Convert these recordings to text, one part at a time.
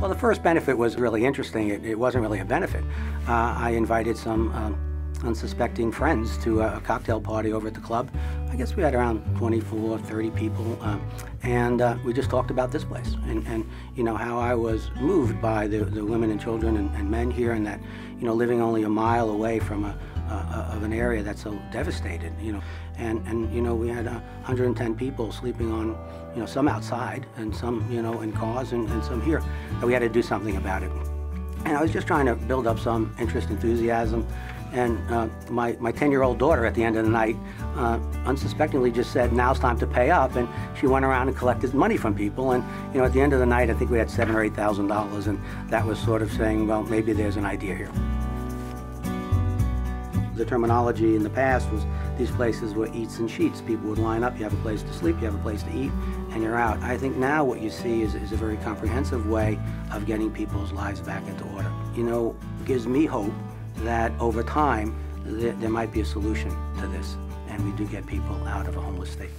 Well, the first benefit was really interesting. It wasn't really a benefit. I invited some unsuspecting friends to a cocktail party over at the club. I guess we had around 24, 30 people, and we just talked about this place and you know, how I was moved by the women and children and men here, and that, you know, living only a mile away from of an area that's so devastated, you know, and you know, we had 110 people sleeping on, you know, some outside and some, you know, in cars and some here, and we had to do something about it. And I was just trying to build up some interest, enthusiasm. And my 10-year-old daughter at the end of the night unsuspectingly just said, now's time to pay up, and she went around and collected money from people, and you know, at the end of the night I think we had $7,000 or $8,000, and that was sort of saying, well, maybe there's an idea here. The terminology in the past was these places were eats and sheets. People would line up, you have a place to sleep, you have a place to eat, and you're out. I think now what you see is a very comprehensive way of getting people's lives back into order. You know, gives me hope that over time there might be a solution to this, and we do get people out of a homeless state.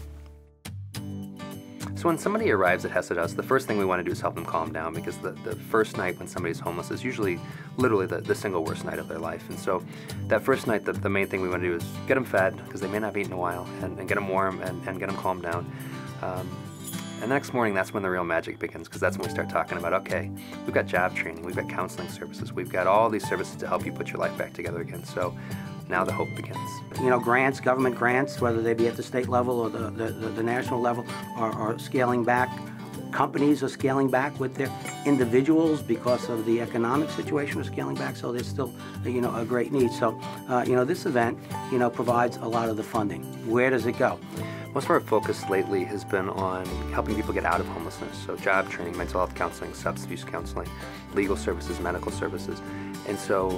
So when somebody arrives at Hesed House, the first thing we want to do is help them calm down, because the first night when somebody's homeless is usually literally the single worst night of their life. And so that first night, the main thing we want to do is get them fed, because they may not have eaten in a while, and get them warm and get them calmed down. And the next morning, that's when the real magic begins, because that's when we start talking about, okay, we've got job training, we've got counseling services, we've got all these services to help you put your life back together again. So now the hope begins. You know, grants, government grants, whether they be at the state level or the national level, are scaling back. Companies are scaling back with their individuals because of the economic situation, are scaling back, so there's still, you know, a great need. So, you know, this event, you know, provides a lot of the funding. Where does it go? Most of our focus lately has been on helping people get out of homelessness. So job training, mental health counseling, substance abuse counseling, legal services, medical services. And so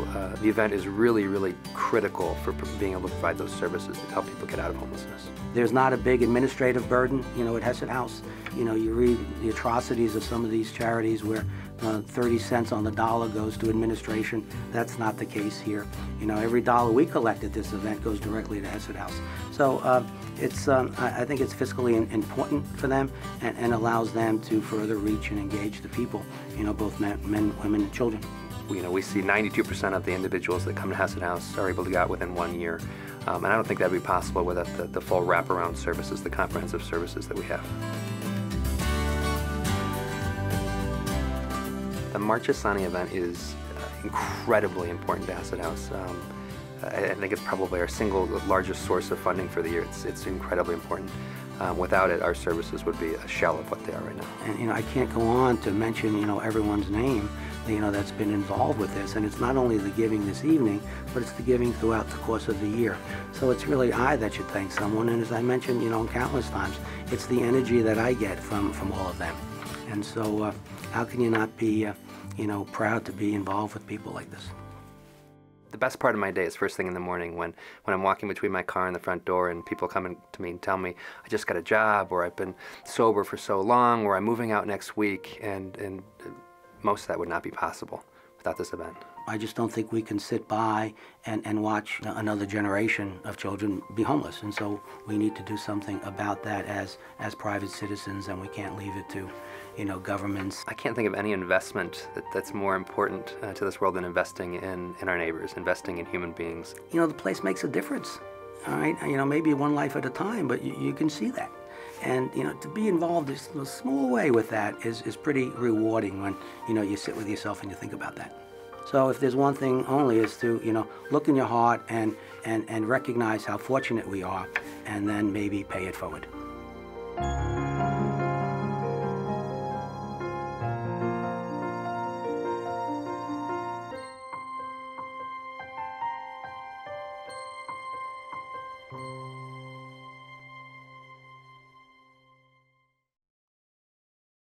the event is really, really critical for being able to provide those services to help people get out of homelessness. There's not a big administrative burden, you know, at Hesed House. You know, you read the atrocities of some of these charities where 30 cents on the dollar goes to administration. That's not the case here. You know, every dollar we collect at this event goes directly to Hesed House. So I think it's fiscally important for them, and allows them to further reach and engage the people, you know, both men, women, and children. You know, we see 92% of the individuals that come to Hesed House are able to get out within 1 year. And I don't think that would be possible without the full wraparound services, the comprehensive services that we have. The Marchesani event is incredibly important to Hesed House. I think it's probably our single largest source of funding for the year. It's incredibly important. Without it, our services would be a shell of what they are right now. And you know, I can't go on to mention, you know, everyone's name, you know, that's been involved with this. And it's not only the giving this evening, but it's the giving throughout the course of the year. So it's really I that should thank someone. And as I mentioned, you know, countless times, it's the energy that I get from all of them. And so how can you not be, you know, proud to be involved with people like this? The best part of my day is first thing in the morning when I'm walking between my car and the front door and people come to me and tell me, I just got a job, or I've been sober for so long, or I'm moving out next week, and most of that would not be possible without this event. I just don't think we can sit by and watch another generation of children be homeless, and so we need to do something about that as private citizens, and we can't leave it to, you know, governments. I can't think of any investment that's more important to this world than investing in our neighbors, investing in human beings. You know, the place makes a difference, all right? You know, maybe one life at a time, but you can see that. And, you know, to be involved in a small way with that is pretty rewarding when, you know, you sit with yourself and you think about that. So if there's one thing only is to, you know, look in your heart and recognize how fortunate we are, and then maybe pay it forward.